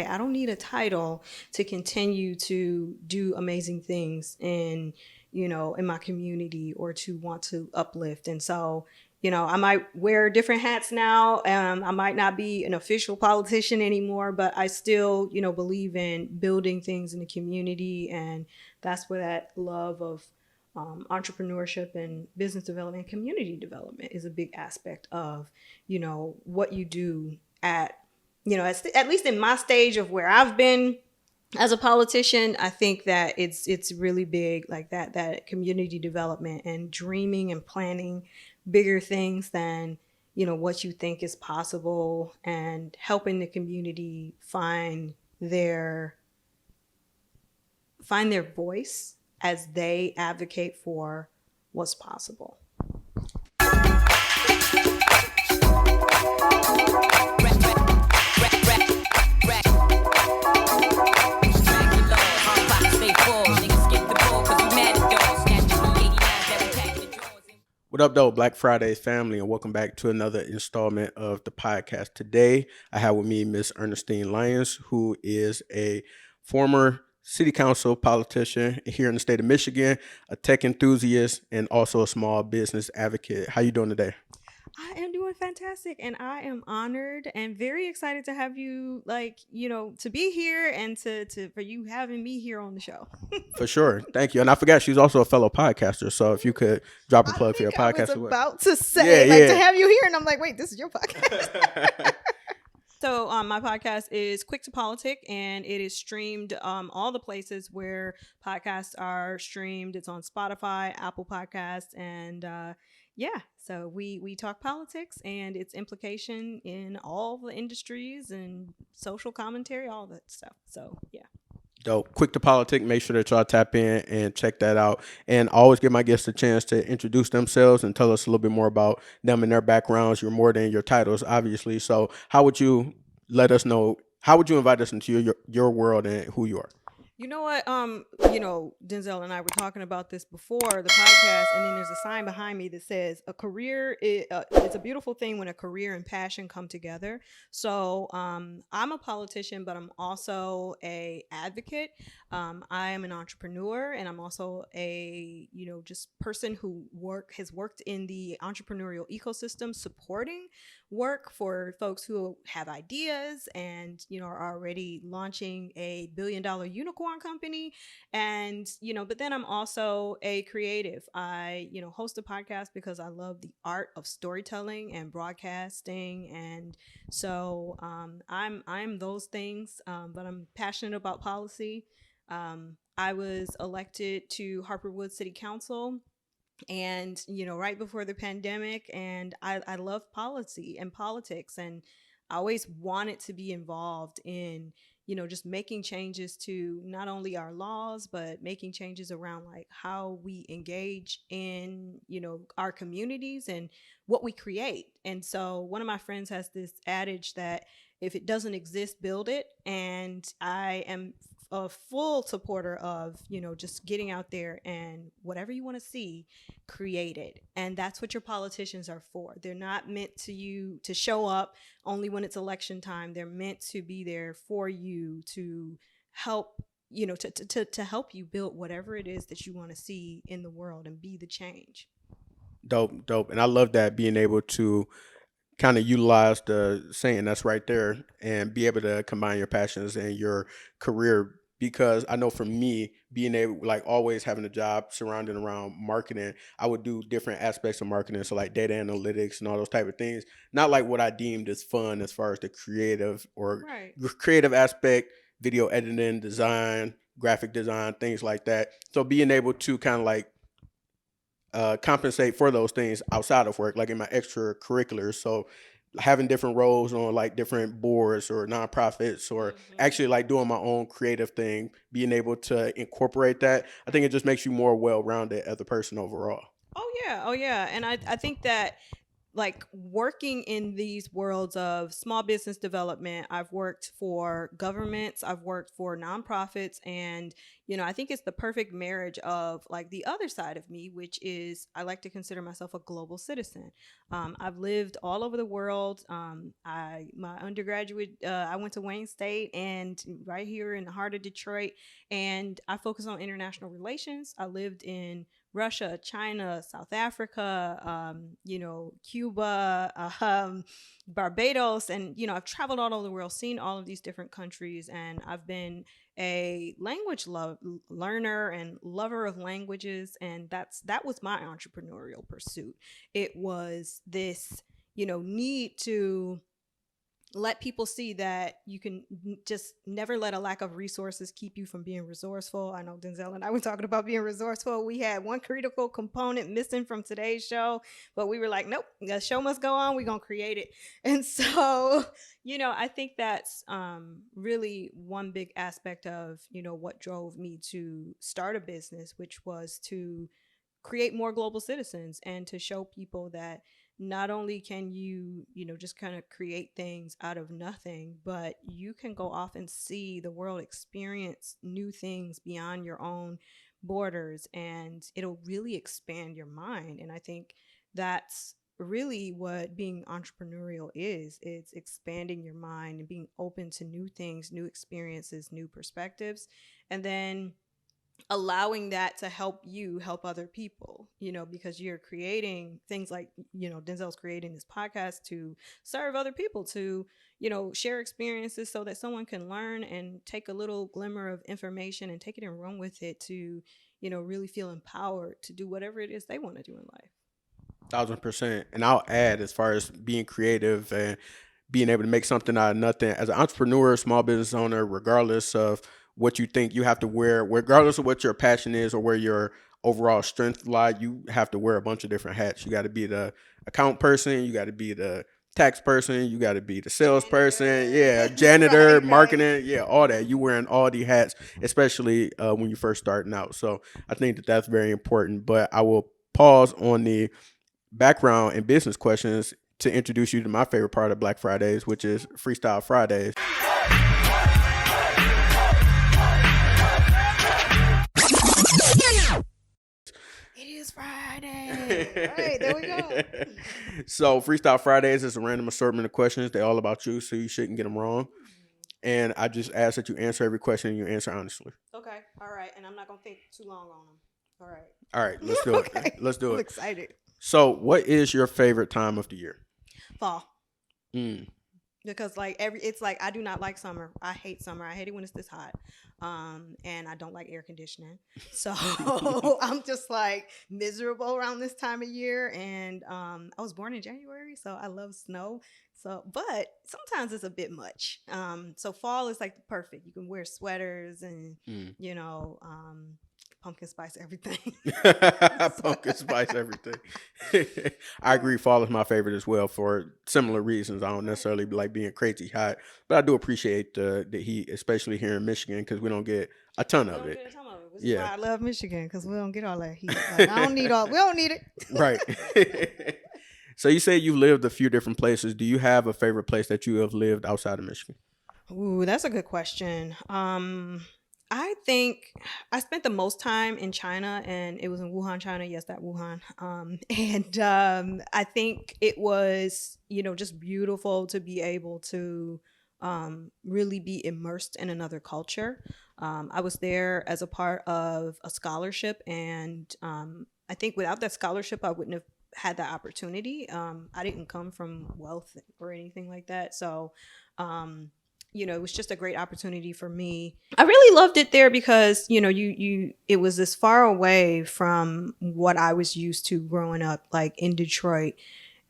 hey, I don't need a title to continue to do amazing things in, in my community or to want to uplift. And so, I might wear different hats now. I might not be an official politician anymore, but I still, believe in building things in the community. And that's where that love of entrepreneurship and business development, community development is a big aspect of, what you do at, at least in my stage of where I've been as a politician. I think that it's really big, like that community development and dreaming and planning bigger things than, what you think is possible, and helping the community find their voice as they advocate for what's possible. What up, though, Black Friday family, and welcome back to another installment of the podcast. Today, I have with me Miss Ernestine Lyons, who is a former city council politician here in the state of Michigan, a tech enthusiast, and also a small business advocate. How you doing today? I am doing fantastic, and I am honored and very excited to have you, to be here, and for you having me here on the show. For sure. Thank you. And I forgot she's also a fellow podcaster. So if you could drop a plug for your podcast. I was about to say, to have you here, and I'm like, wait, this is your podcast. So my podcast is Quick to Politic, and it is streamed all the places where podcasts are streamed. It's on Spotify, Apple Podcasts, and so we talk politics and its implication in all the industries and social commentary, all that stuff. So yeah. Dope. Quick to Politic. Make sure that y'all tap in and check that out. And I always give my guests a chance to introduce themselves and tell us a little bit more about them and their backgrounds. You're more than your titles, obviously. So how would you let us know? How would you invite us into your world and who you are? You know what? Denzel and I were talking about this before the podcast, and then there's a sign behind me that says it's a beautiful thing when a career and passion come together. So I'm a politician, but I'm also a advocate. I am an entrepreneur, and I'm also a, just person who has worked in the entrepreneurial ecosystem, supporting work for folks who have ideas and, are already launching a $1 billion unicorn company. And, but then I'm also a creative. I, host a podcast because I love the art of storytelling and broadcasting. And so I'm those things, but I'm passionate about policy. I was elected to Harperwood City Council, and right before the pandemic, and I love policy and politics, and I always wanted to be involved in just making changes to not only our laws, but making changes around like how we engage in our communities and what we create. And so one of my friends has this adage that if it doesn't exist, build it. And I am a full supporter of, just getting out there and whatever you want to see, create it. And that's what your politicians are for. They're not meant to show up only when it's election time. They're meant to be there for you to help, to help you build whatever it is that you want to see in the world and be the change. Dope. And I love that, being able to kind of utilize the saying that's right there and be able to combine your passions and your career. Because I know for me, being able, like, always having a job surrounding around marketing, I would do different aspects of marketing. So like data analytics and all those type of things, not like what I deemed as fun as far as the creative or creative aspect, video editing, design, graphic design, things like that. So being able to kind of like compensate for those things outside of work, like in my extracurriculars. So having different roles on like different boards or nonprofits, or actually like doing my own creative thing, being able to incorporate that, I think it just makes you more well-rounded as a person overall. Oh yeah. And I think that like working in these worlds of small business development. I've worked for governments, I've worked for nonprofits, and I think it's the perfect marriage of like the other side of me, which is I like to consider myself a global citizen. I've lived all over the world. I my undergraduate, I went to Wayne State, and right here in the heart of Detroit, and I focus on international relations. I lived in Russia, China, South Africa, Cuba, Barbados, and I've traveled all over the world, seen all of these different countries, and I've been a learner and lover of languages, and that was my entrepreneurial pursuit. It was this, need to let people see that you can just never let a lack of resources keep you from being resourceful. I know Denzel and I were talking about being resourceful. We had one critical component missing from today's show, but we were like, nope, the show must go on. We're going to create it. And so, I think that's really one big aspect of, what drove me to start a business, which was to create more global citizens and to show people that not only can you, just kind of create things out of nothing, but you can go off and see the world, experience new things beyond your own borders, and it'll really expand your mind. And I think that's really what being entrepreneurial is. It's expanding your mind and being open to new things, new experiences, new perspectives, and then allowing that to help you help other people, because you're creating things like, Denzel's creating this podcast to serve other people, to, share experiences so that someone can learn and take a little glimmer of information and take it and run with it to, really feel empowered to do whatever it is they want to do in life. 1,000%. And I'll add, as far as being creative and being able to make something out of nothing, as an entrepreneur, small business owner, regardless of what you think you have to wear, regardless of what your passion is or where your overall strength lie, you have to wear a bunch of different hats. You got to be the account person, you got to be the tax person, you got to be the salesperson, yeah, janitor, Right, right. marketing, yeah, all that. You wearing all the hats, especially when you first starting out. So I think that that's very important. But I will pause on the background and business questions to introduce you to my favorite part of Black Fridays, which is Freestyle Fridays. It is Friday. All right, there we go. So Freestyle Fridays is a random assortment of questions. They're all about you, so you shouldn't get them wrong. And I just ask that you answer every question and you answer honestly. Okay. All right. And I'm not going to think too long on them. All right. All right, let's do Okay. it. Let's do I'm it. excited. So what is your favorite time of the year? Fall. Mm. Because it's like I do not like summer. I hate summer. I hate it when it's this hot. And I don't like air conditioning. So I'm just like miserable around this time of year. And I was born in January, so I love snow. So, but sometimes it's a bit much. So fall is like perfect. You can wear sweaters and pumpkin spice everything. Pumpkin spice everything. I agree. Fall is my favorite as well for similar reasons. I don't necessarily like being crazy hot, but I do appreciate the heat, especially here in Michigan, because we don't get a ton of it. Which is why I love Michigan, because we don't get all that heat. Like, we don't need it. Right. So you say you've lived a few different places. Do you have a favorite place that you have lived outside of Michigan? Ooh, that's a good question. I think I spent the most time in China, and it was in Wuhan, China. Yes, that Wuhan. I think it was, just beautiful to be able to really be immersed in another culture. I was there as a part of a scholarship, and I think without that scholarship, I wouldn't have had that opportunity. I didn't come from wealth or anything like that, so it was just a great opportunity for me. I really loved it there because, it was as far away from what I was used to growing up, like in Detroit,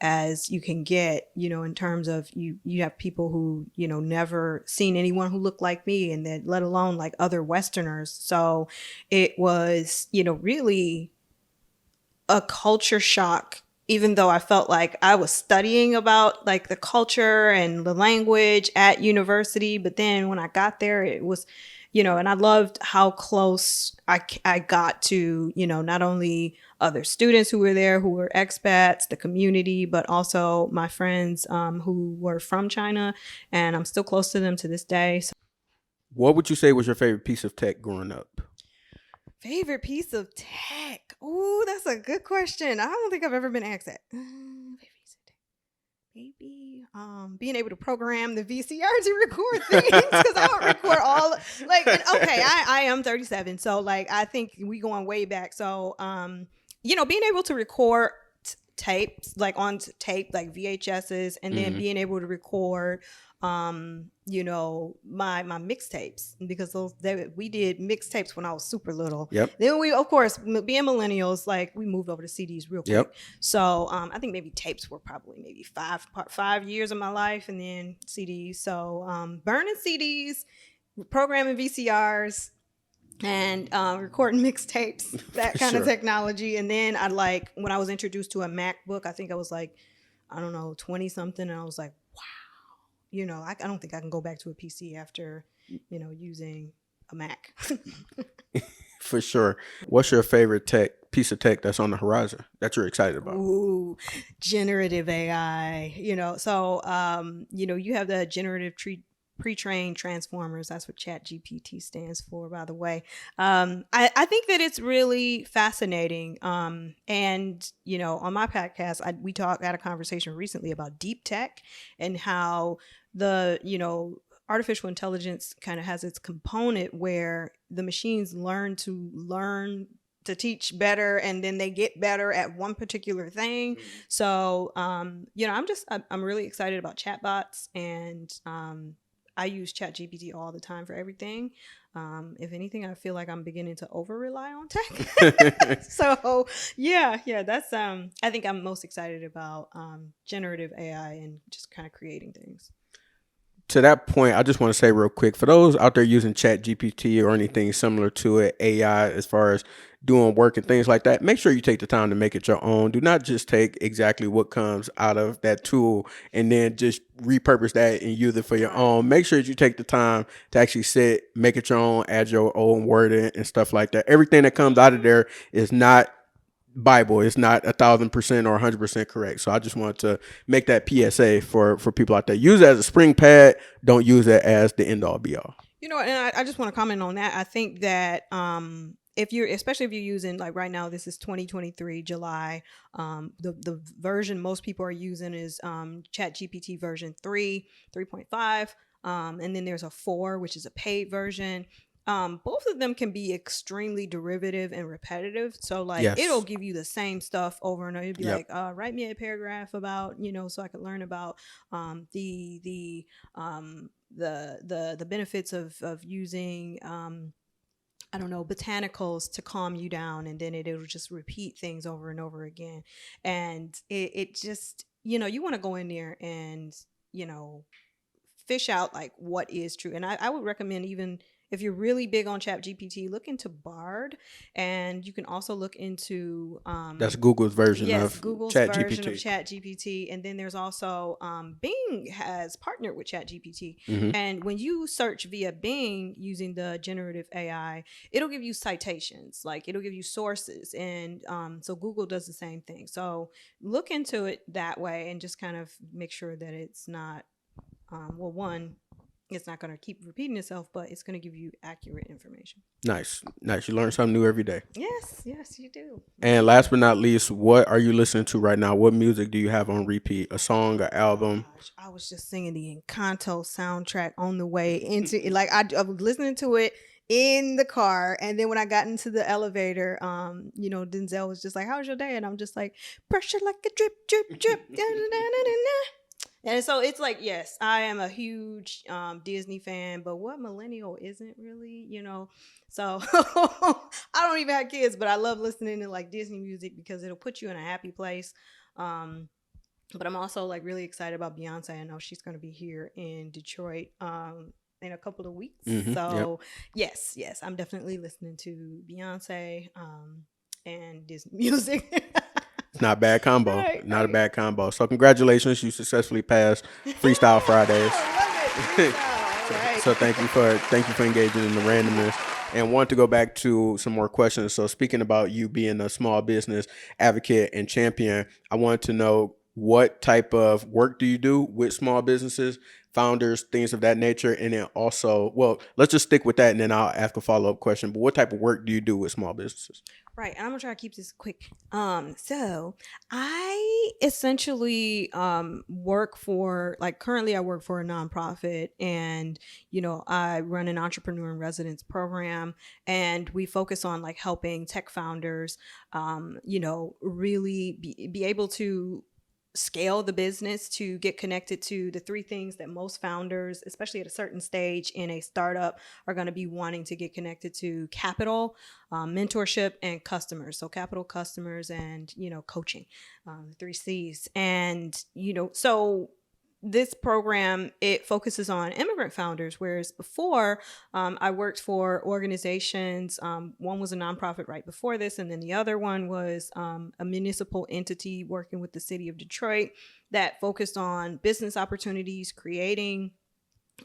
as you can get, in terms of you have people who, never seen anyone who looked like me, and then let alone like other Westerners. So it was, really a culture shock even though I felt like I was studying about like the culture and the language at university. But then when I got there, it was, and I loved how close I got to, not only other students who were there, who were expats, the community, but also my friends who were from China. And I'm still close to them to this day. So What would you say was your favorite piece of tech growing up? favorite piece of tech? Ooh, that's a good question. I don't think I've ever been asked that. Favorite piece of tech? Maybe being able to program the VCR to record things because I don't record all like. Okay, I am 37, so like I think we going way back. So being able to record tapes like on tape like VHSs, and then being able to record my mixtapes, because we did mixtapes when I was super little. Yep. Then we, of course, being millennials, like we moved over to CDs real quick. Yep. So I think maybe tapes were probably maybe 5 years of my life, and then CDs. So burning CDs, programming VCRs, and recording mixtapes, that kind of technology. And then when I was introduced to a MacBook, I think I was like, I don't know, 20 something, and I was like, wow, I don't think I can go back to a PC after using a Mac. For sure. What's your favorite piece of tech that's on the horizon that you're excited about? Ooh, generative AI. So you have the generative pre-trained transformers. That's what ChatGPT stands for, by the way. I think that it's really fascinating. And on my podcast, we had a conversation recently about deep tech and how the artificial intelligence kind of has its component where the machines learn to teach better, and then they get better at one particular thing. So I'm really excited about chatbots, and I use ChatGPT all the time for everything. If anything, I feel like I'm beginning to over rely on tech. So yeah, that's I think I'm most excited about generative AI and just kind of creating things. To that point, I just want to say real quick, for those out there using ChatGPT or anything similar to it, AI, as far as doing work and things like that, make sure you take the time to make it your own. Do not just take exactly what comes out of that tool and then just repurpose that and use it for your own. Make sure that you take the time to actually sit, make it your own, add your own wording and stuff like that. Everything that comes out of there is not Bible. It's not 1,000% or 100% correct. So I just wanted to make that PSA for people out there. Use it as a spring pad. Don't use it as the end all be all. And I just want to comment on that. I think that especially if you're using, like right now, this is 2023 July. The version most people are using is ChatGPT version 3.5, and then there's a 4, which is a paid version. Both of them can be extremely derivative and repetitive. So it'll give you the same stuff over and over. It'll be like, write me a paragraph about, so I could learn about the benefits of using I don't know, botanicals to calm you down, and then it'll just repeat things over and over again. And it just, you want to go in there and, fish out like what is true. And I would recommend, even if you're really big on ChatGPT, look into Bard, and you can also look into that's Google's version of Google's ChatGPT. version of ChatGPT. And then there's also Bing has partnered with ChatGPT. And when you search via Bing using the generative AI, it'll give you citations, like it'll give you sources. And so Google does the same thing. So look into it that way and just kind of make sure that it's not it's not going to keep repeating itself, but it's going to give you accurate information. Nice. You learn something new every day. Yes, you do. And last but not least, what are you listening to right now? What music do you have on repeat? A song, an album? Gosh, I was just singing the Encanto soundtrack on the way into it. Like I was listening to it in the car, and then when I got into the elevator, Denzel was just like, "How's your day?" And I'm just like, "Pressure like a drip, drip, drip." And so it's like, yes, I am a huge Disney fan, but what millennial isn't really, So I don't even have kids, but I love listening to like Disney music because it'll put you in a happy place. But I'm also like really excited about Beyonce. I know she's going to be here in Detroit in a couple of weeks. So yes, I'm definitely listening to Beyonce and Disney music. It's not a bad combo. Right, Not a right. bad combo. So congratulations, you successfully passed Freestyle Fridays. Love it. Freestyle. All So thank you for engaging in the randomness. And want to go back to some more questions. So speaking about you being a small business advocate and champion, I want to know what type of work do you do with small businesses, founders, things of that nature, and then also, well, let's just stick with that, and then I'll ask a follow up question. But what type of work do you do with small businesses? Right, and I'm gonna try to keep this quick. So I essentially work for, like, currently I work for a nonprofit, and I run an entrepreneur in residence program, and we focus on like helping tech founders, really be able to scale the business, to get connected to the three things that most founders, especially at a certain stage in a startup, are going to be wanting to get connected to: capital, mentorship, and customers. So capital, customers, and coaching, the three C's. And so this program, it focuses on immigrant founders, whereas before, I worked for organizations. One was a nonprofit right before this, and then the other one was a municipal entity working with the city of Detroit that focused on business opportunities, creating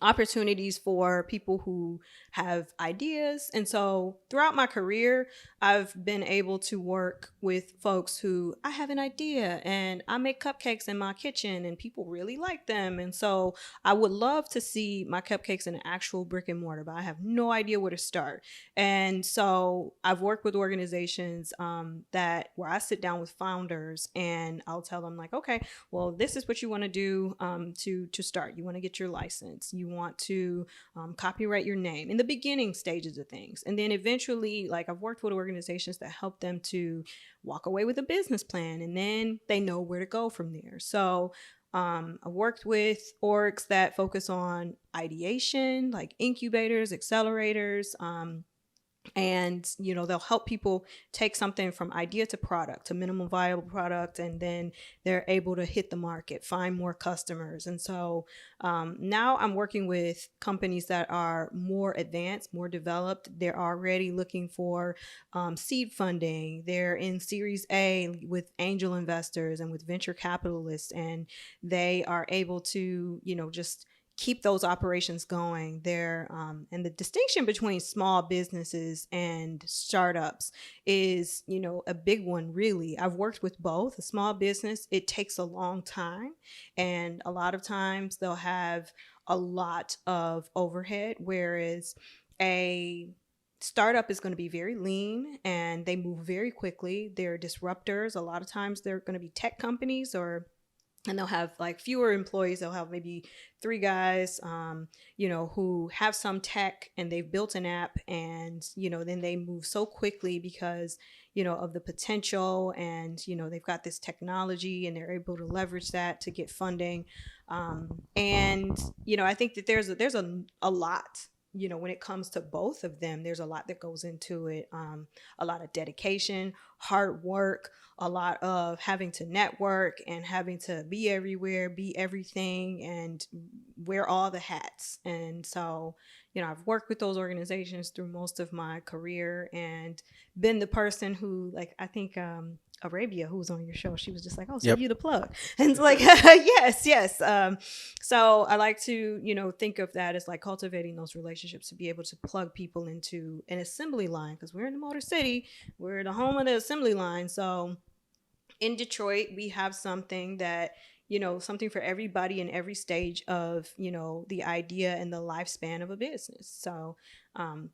opportunities for people who have ideas. And so throughout my career, I've been able to work with folks who, I have an idea and I make cupcakes in my kitchen and people really like them. And so I would love to see my cupcakes in an actual brick and mortar, but I have no idea where to start. And so I've worked with organizations that where I sit down with founders and I'll tell them, like, okay, well, this is what you want to do to start. You want to get your license. You want to copyright your name in the beginning stages of things. And then eventually, like, I've worked with organizations that help them to walk away with a business plan, and then they know where to go from there. So I've worked with orgs that focus on ideation, like incubators, accelerators, and they'll help people take something from idea to product, to minimum viable product, and then they're able to hit the market, find more customers. And so now I'm working with companies that are more advanced, more developed. They're already looking for seed funding. They're in Series A with angel investors and with venture capitalists, and they are able to just keep those operations going there. And the distinction between small businesses and startups is, a big one, really. I've worked with both. A small business, it takes a long time. And a lot of times they'll have a lot of overhead, whereas a startup is going to be very lean and they move very quickly. They're disruptors. A lot of times they're going to be tech companies, and they'll have like fewer employees. They'll have maybe three guys, who have some tech and they've built an app, and, then they move so quickly because, of the potential, and, they've got this technology and they're able to leverage that to get funding. And, I think that there's a lot, when it comes to both of them. There's a lot that goes into it. A lot of dedication, hard work, a lot of having to network and having to be everywhere, be everything, and wear all the hats. And so, I've worked with those organizations through most of my career and been the person who, like, I think Arabia, who was on your show, she was just like, "Oh, so Yep. you the plug?" And it's like, yes, yes. So I like to, think of that as like cultivating those relationships to be able to plug people into an assembly line, because we're in the Motor City, we're the home of the assembly line. So in Detroit, we have something that, something for everybody in every stage of, the idea and the lifespan of a business. So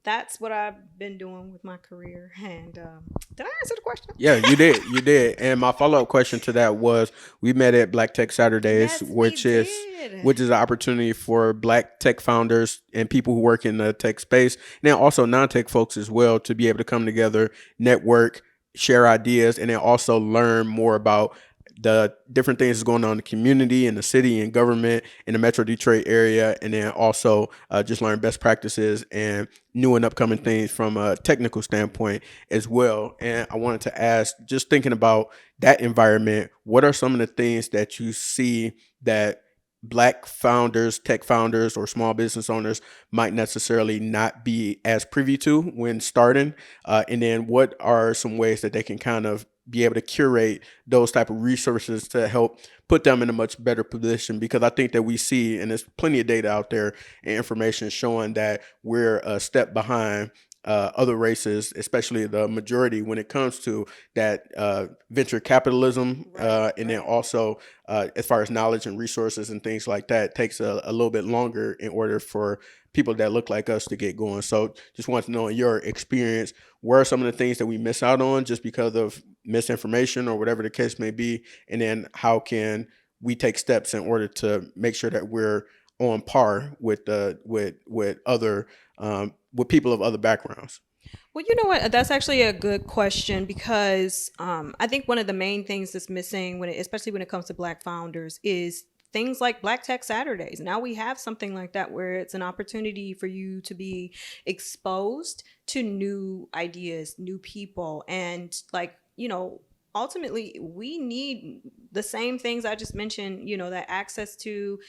that's what I've been doing with my career. And did I answer the question? Yeah, you did. You did. And my follow up question to that was, we met at Black Tech Saturdays, Yes, we did. which is an opportunity for Black tech founders and people who work in the tech space, and then also non tech folks as well, to be able to come together, network, share ideas, and then also learn more about the different things that's going on in the community, in the city, and government in the Metro Detroit area, and then also just learn best practices and new and upcoming things from a technical standpoint as well. And I wanted to ask, just thinking about that environment, what are some of the things that you see that Black founders, tech founders, or small business owners might necessarily not be as privy to when starting? And then what are some ways that they can kind of be able to curate those type of resources to help put them in a much better position, because I think that we see, and there's plenty of data out there and information showing that we're a step behind other races, especially the majority, when it comes to that venture capitalism, Right, and then right. also as far as knowledge and resources and things like that, takes a little bit longer in order for people that look like us to get going. So just want to know, in your experience, where are some of the things that we miss out on just because of misinformation or whatever the case may be, and then how can we take steps in order to make sure that we're on par with other with people of other backgrounds. Well, you know what? That's actually a good question because I think one of the main things that's missing, especially when it comes to Black founders, is things like Black Tech Saturdays. Now we have something like that where it's an opportunity for you to be exposed to new ideas, new people, and like, ultimately we need the same things I just mentioned, that access to,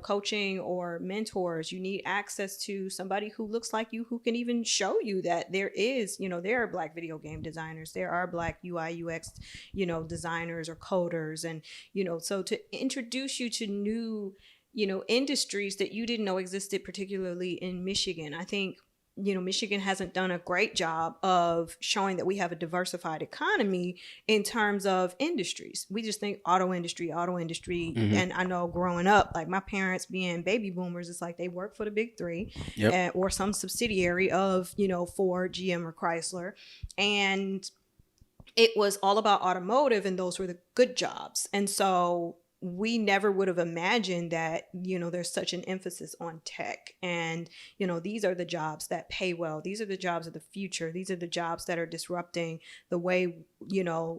coaching or mentors. You need access to somebody who looks like you, who can even show you that there are Black video game designers, there are Black UI UX, designers or coders. And, so to introduce you to new, industries that you didn't know existed, particularly in Michigan. I think Michigan hasn't done a great job of showing that we have a diversified economy in terms of industries. We just think auto industry. Hmm. And I know growing up, like my parents being baby boomers, it's like they work for the big three, Yep. or some subsidiary of, Ford, GM, or Chrysler. And it was all about automotive, and those were the good jobs. And so we never would have imagined that, there's such an emphasis on tech. And, these are the jobs that pay well. These are the jobs of the future. These are the jobs that are disrupting the way,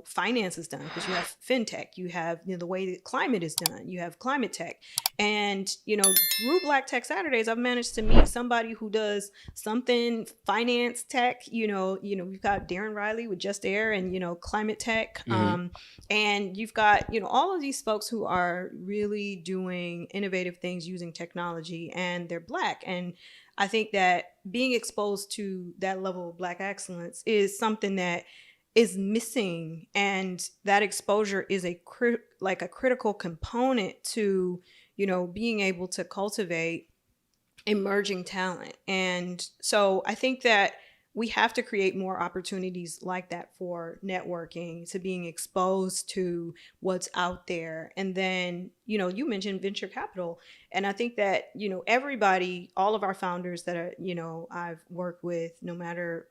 finance is done. Because you have fintech, you have, the way that climate is done, you have climate tech. And, through Black Tech Saturdays, I've managed to meet somebody who does something finance tech. We've got Darren Riley with Just Air and, climate tech. Hmm. And you've got, all of these folks who are really doing innovative things using technology, and they're Black. And I think that being exposed to that level of Black excellence is something that is missing, and that exposure is like a critical component to, being able to cultivate emerging talent. And so I think that we have to create more opportunities like that for networking, to being exposed to what's out there. And then, you mentioned venture capital. And I think that, everybody, all of our founders that are, I've worked with, no matter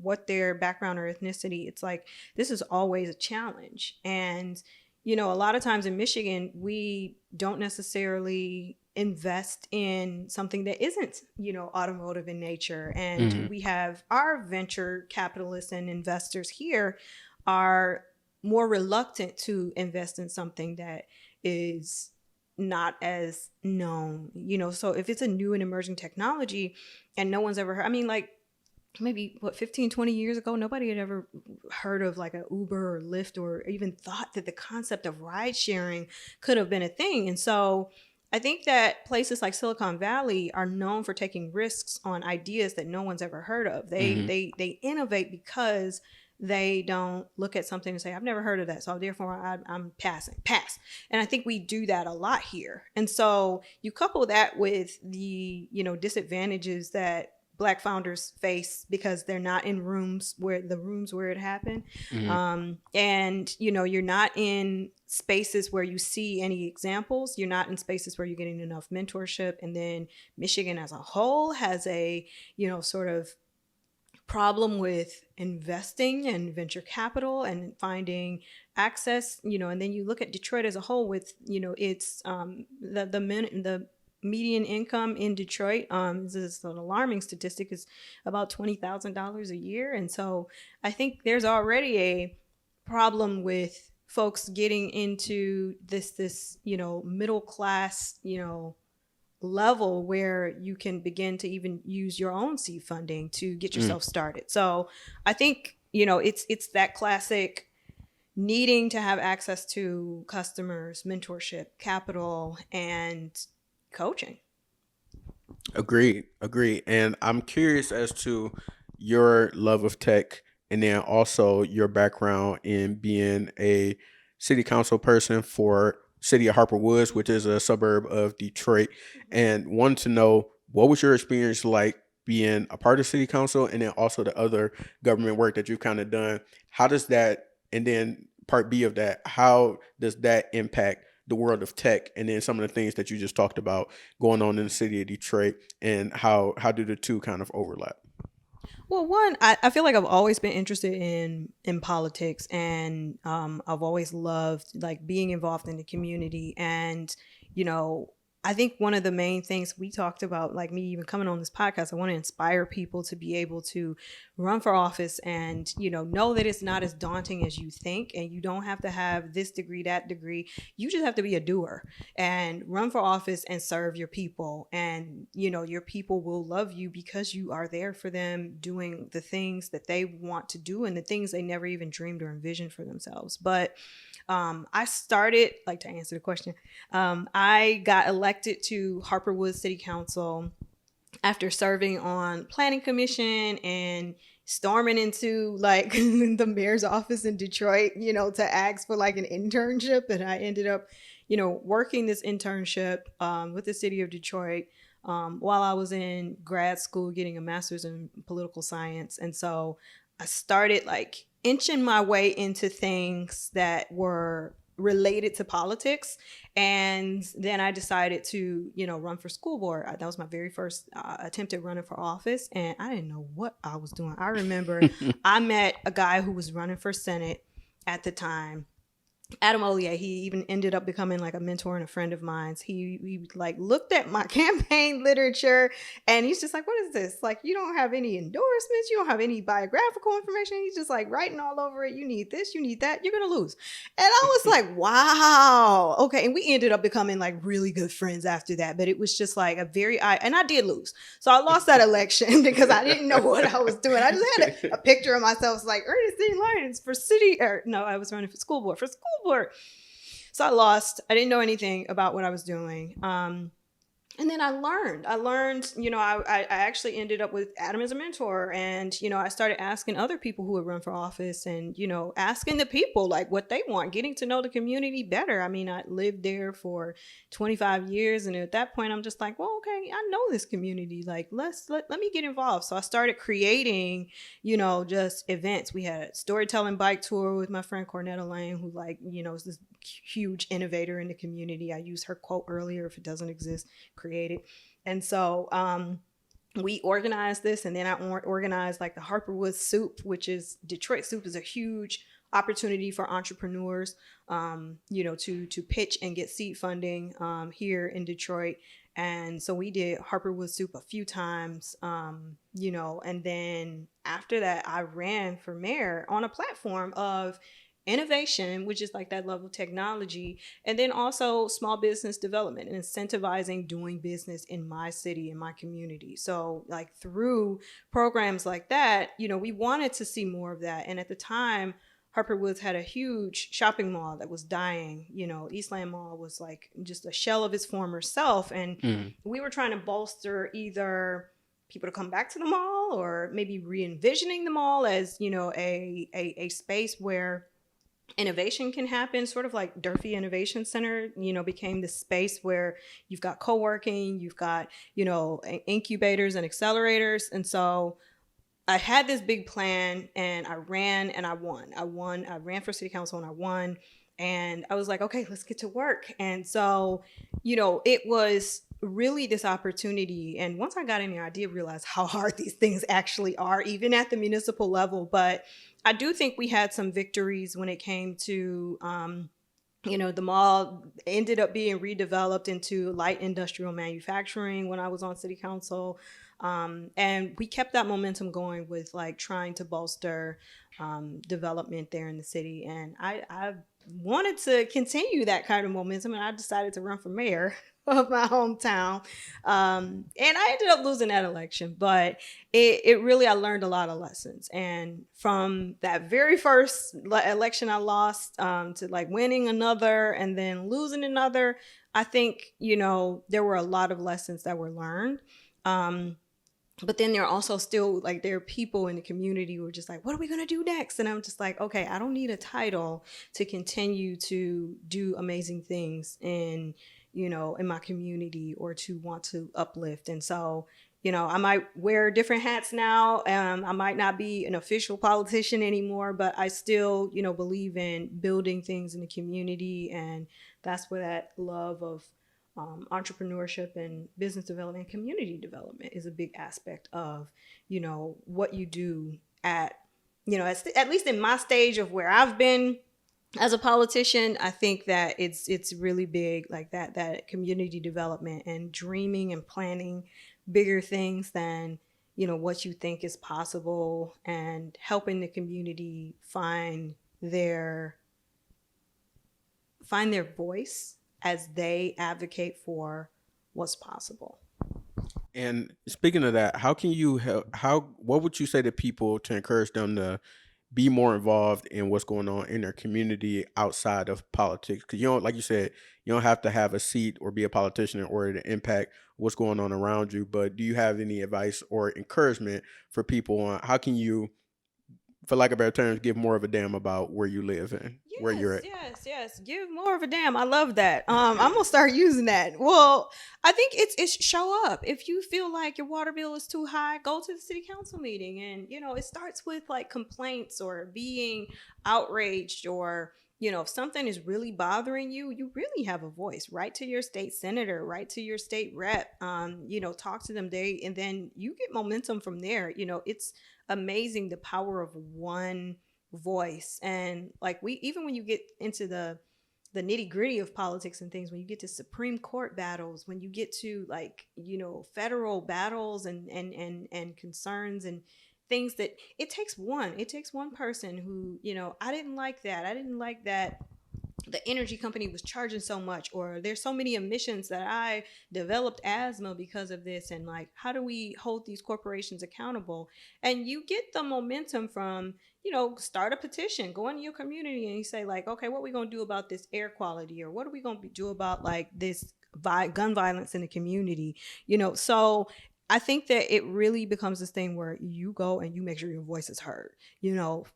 what their background or ethnicity, it's like this is always a challenge. And, a lot of times in Michigan, we don't necessarily invest in something that isn't, automotive in nature. And Hmm. we have our venture capitalists and investors here are more reluctant to invest in something that is not as known. So if it's a new and emerging technology and no one's ever heard, I mean, like, maybe 15, 20 years ago, nobody had ever heard of like a Uber or Lyft, or even thought that the concept of ride sharing could have been a thing. And so I think that places like Silicon Valley are known for taking risks on ideas that no one's ever heard of. they Hmm. they they innovate because they don't look at something and say, I've never heard of that, so therefore I'm pass. And I think we do that a lot here. And so you couple that with the, disadvantages that Black founders face because they're not in rooms where it happened. Hmm. And you're not in spaces where you see any examples, you're not in spaces where you're getting enough mentorship. And then Michigan as a whole has a, sort of problem with investing and venture capital and finding access. And then you look at Detroit as a whole with, its the median income in Detroit, this is an alarming statistic, is about $20,000 a year. And so I think there's already a problem with folks getting into this middle class, level where you can begin to even use your own seed funding to get Hmm. yourself started. So I think, it's that classic needing to have access to customers, mentorship, capital, and coaching. Agreed. Agreed. And I'm curious as to your love of tech and then also your background in being a city council person for city of Harper Woods, which is a suburb of Detroit, and wanted to know what was your experience like being a part of city council, and then also the other government work that you've kind of done. How does that, and then part B of that, how does that impact the world of tech, and then some of the things that you just talked about going on in the city of Detroit, and how do the two kind of overlap? Well, one, I feel like I've always been interested in politics, and I've always loved like being involved in the community. And you know, I think one of the main things we talked about, like me even coming on this podcast, I want to inspire people to be able to run for office and know that it's not as daunting as you think, and you don't have to have this degree, that degree. You just have to be a doer and run for office and serve your people. And your people will love you because you are there for them, doing the things that they want to do and the things they never even dreamed or envisioned for themselves. But I started, like, to answer the question, I got elected to Harper Woods City Council after serving on planning commission and storming into like the mayor's office in Detroit, to ask for like an internship. And I ended up, working this internship with the city of Detroit while I was in grad school getting a master's in political science. And so I started like inching my way into things that were related to politics. And then I decided to, run for school board. That was my very first attempt at running for office. And I didn't know what I was doing. I remember I met a guy who was running for Senate at the time, Adam Ollier. He even ended up becoming like a mentor and a friend of mine. He like looked at my campaign literature and he's just like, what is this? Like, you don't have any endorsements. You don't have any biographical information. He's just like writing all over it. You need this, you need that. You're going to lose. And I was like, wow. Okay. And we ended up becoming like really good friends after that. But it was just like and I did lose. So I lost that election because I didn't know what I was doing. I just had a picture of myself like Ernestine Lyons for city, or no, I was running for school board. Board. So I lost. I didn't know anything about what I was doing. And then I learned, I actually ended up with Adam as a mentor. And, I started asking other people who would run for office and, asking the people like what they want, getting to know the community better. I mean, I lived there for 25 years. And at that point, I'm just like, well, okay, I know this community. Like, let me get involved. So I started creating, just events. We had a storytelling bike tour with my friend Cornetta Lane, who is this huge innovator in the community. I used her quote earlier: if it doesn't exist, create it. And so we organized this, and then I organized like the Harper Woods Soup, which is Detroit Soup is a huge opportunity for entrepreneurs, to pitch and get seed funding here in Detroit. And so we did Harper Woods Soup a few times, and then after that, I ran for mayor on a platform of innovation, which is like that level of technology, and then also small business development and incentivizing doing business in my city, in my community. So like through programs like that, we wanted to see more of that. And at the time, Harper Woods had a huge shopping mall that was dying. Eastland Mall was like just a shell of its former self. And we were trying to bolster either people to come back to the mall or maybe re-envisioning the mall as, a space where innovation can happen, sort of like Durfee Innovation Center, became this space where you've got co-working, you've got, incubators and accelerators. And so I had this big plan and I ran and I won. I ran for city council and I won. And I was like, okay, let's get to work. And so, it was really this opportunity. And once I got in there, I did realize how hard these things actually are, even at the municipal level. But I do think we had some victories when it came to, the mall ended up being redeveloped into light industrial manufacturing when I was on city council. And we kept that momentum going with like trying to bolster development there in the city. And I wanted to continue that kind of momentum, and I decided to run for mayor of my hometown. And I ended up losing that election, but it really, I learned a lot of lessons. And from that very first election I lost to like winning another and then losing another, I think, there were a lot of lessons that were learned. But then there are also still like there are people in the community who are just like, what are we going to do next? And I'm just like, okay, I don't need a title to continue to do amazing things in, in my community, or to want to uplift. And so, I might wear different hats now. I might not be an official politician anymore, but I still, believe in building things in the community. And that's where that love of entrepreneurship and business development, community development is a big aspect of, what you do at, at least in my stage of where I've been as a politician. I think that it's really big, like that community development and dreaming and planning bigger things than, what you think is possible, and helping the community their find their voice as they advocate for what's possible. And speaking of that, how can you help? What would you say to people to encourage them to be more involved in what's going on in their community outside of politics? Because you don't, like you said, you don't have to have a seat or be a politician in order to impact what's going on around you. But do you have any advice or encouragement for people on how can you, for lack of better terms, give more of a damn about where you live and where you're Yes, at? yes, yes. Give more of a damn. I love that. I'm gonna start using that. Well, I think it's show up. If you feel like your water bill is too high, go to the city council meeting, and it starts with like complaints or being outraged, or if something is really bothering you, you really have a voice. Write to your state senator, write to your state rep. Talk to them. And then you get momentum from there. It's amazing the power of one voice. And like, we even when you get into the nitty gritty of politics and things, when you get to Supreme Court battles, when you get to like, federal battles and concerns and things, that it takes one person who, I didn't like that the energy company was charging so much, or there's so many emissions that I developed asthma because of this, and like, how do we hold these corporations accountable? And you get the momentum from, start a petition, go into your community, and you say like, okay, what are we going to do about this air quality, or what are we going to do about like this gun violence in the community? So I think that it really becomes this thing where you go and you make sure your voice is heard.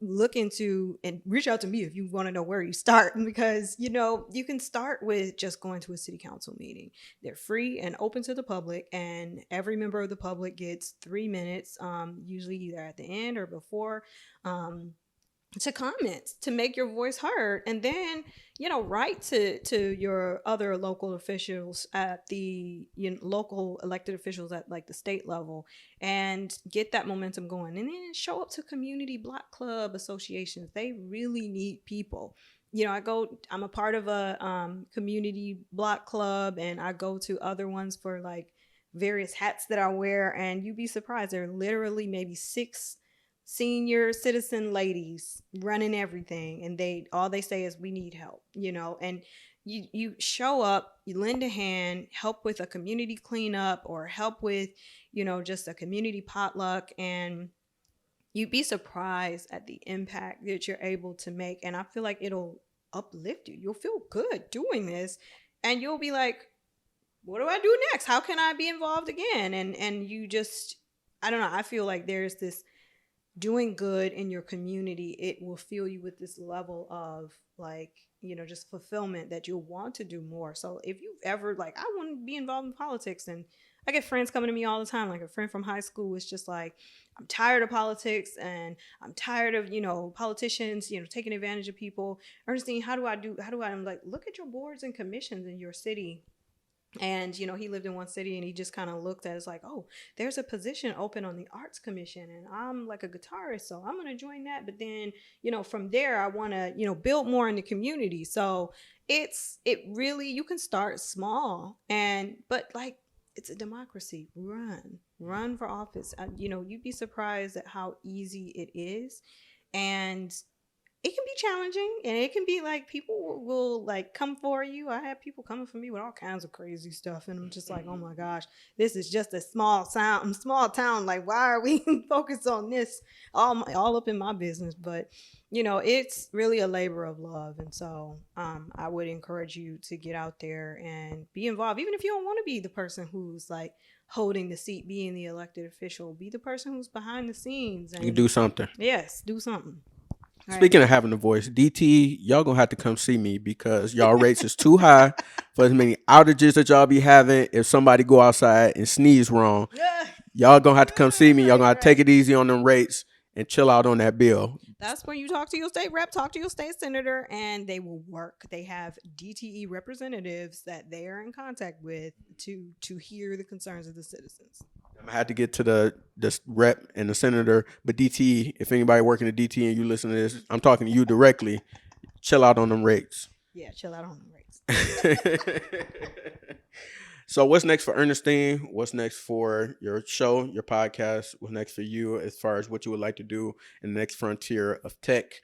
Look into and reach out to me if you want to know where you start, because you can start with just going to a city council meeting. They're free and open to the public, and every member of the public gets 3 minutes, usually either at the end or before, to comment, to make your voice heard. And then write to your other local officials at the local elected officials at like the state level, and get that momentum going. And then show up to community block club associations. They really need people. I'm a part of a community block club, and I go to other ones for like various hats that I wear, and you'd be surprised, there are literally maybe six senior citizen ladies running everything, and they say is, we need help. And you show up, you lend a hand, help with a community cleanup, or help with just a community potluck, and you'd be surprised at the impact that you're able to make. And I feel like it'll uplift you. You'll feel good doing this, and you'll be like, what do I do next? How can I be involved again? And you just, I don't know, I feel like there's this doing good in your community, it will fill you with this level of like, just fulfillment, that you'll want to do more. So if you've ever like, I want to be involved in politics, and I get friends coming to me all the time, like a friend from high school is just like, I'm tired of politics, and I'm tired of, politicians, taking advantage of people. Ernestine, I'm like, look at your boards and commissions in your city. And he lived in one city, and he just kind of looked at it as like, oh, there's a position open on the arts commission, and I'm like a guitarist, so I'm going to join that. But then from there I want to build more in the community. So it really, you can start small, but like, it's a democracy. Run for office. You'd be surprised at how easy it is. And it can be challenging, and it can be like, people will like come for you. I have people coming for me with all kinds of crazy stuff, and I'm just like, oh my gosh, this is just a small town. Like, why are we focused on this all up in my business? But it's really a labor of love. And so I would encourage you to get out there and be involved, even if you don't want to be the person who's like holding the seat, being the elected official. Be the person who's behind the scenes You and do something. yes, do something. All right. Speaking of having a voice, DT, y'all gonna have to come see me because y'all rates is too high for as many outages that y'all be having. If somebody go outside and sneeze wrong, y'all gonna have to come see me. Y'all gonna have to take it easy on them rates and chill out on that bill. That's when you talk to your state rep, talk to your state senator, and they will work. They have DTE representatives that they are in contact with to hear the concerns of the citizens. I'm gonna have to get to the rep and the senator, but DT, if anybody working at DT and you listen to this, I'm talking to you directly. Chill out on them rates. Yeah, chill out on the rates. So what's next for Ernestine? What's next for your show, your podcast? What's next for you as far as what you would like to do in the next frontier of tech,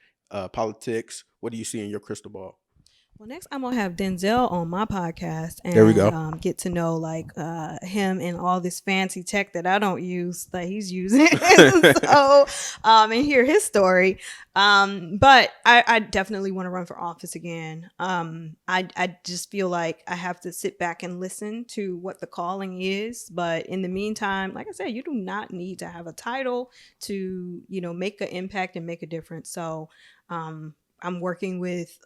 politics? What do you see in your crystal ball? Well, next I'm gonna have Denzel on my podcast and There we go. Get to know like him and all this fancy tech that I don't use that he's using. So and hear his story. But I definitely want to run for office again. I just feel like I have to sit back and listen to what the calling is. But in the meantime, like I said, you do not need to have a title to make an impact and make a difference. So I'm working with,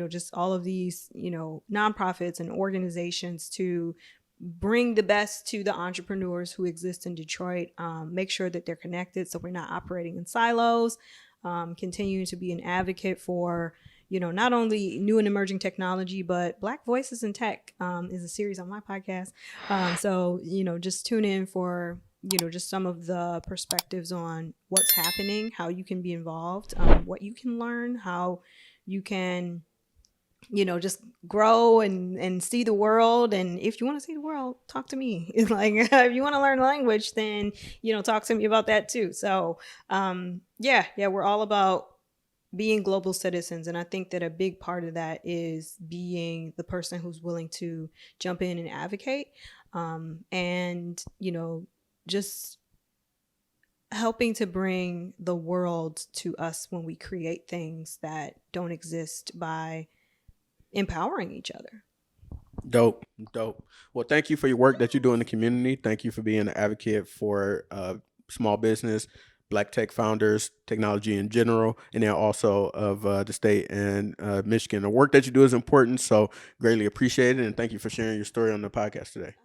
just all of these, nonprofits and organizations to bring the best to the entrepreneurs who exist in Detroit, make sure that they're connected so we're not operating in silos, continuing to be an advocate for, not only new and emerging technology, but Black Voices in Tech is a series on my podcast. So, just tune in for just some of the perspectives on what's happening, how you can be involved, what you can learn, how you can, just grow and see the world. And if you want to see the world, talk to me. It's like, if you want to learn language, then, talk to me about that too. So, yeah, we're all about being global citizens. And I think that a big part of that is being the person who's willing to jump in and advocate, and, just helping to bring the world to us when we create things that don't exist by empowering each other. Dope. Well, thank you for your work that you do in the community. Thank you for being an advocate for small business, Black tech founders, technology in general, and then also of the state and Michigan. The work that you do is important, so greatly appreciate it. And thank you for sharing your story on the podcast today.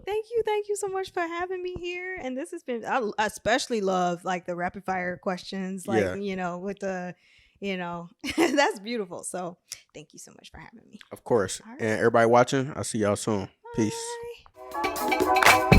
Thank you so much for having me here. And this has been, I especially love like the rapid fire questions, like, with the, that's beautiful. So thank you so much for having me. Of course. All right. And everybody watching, I'll see y'all soon. Peace. Bye.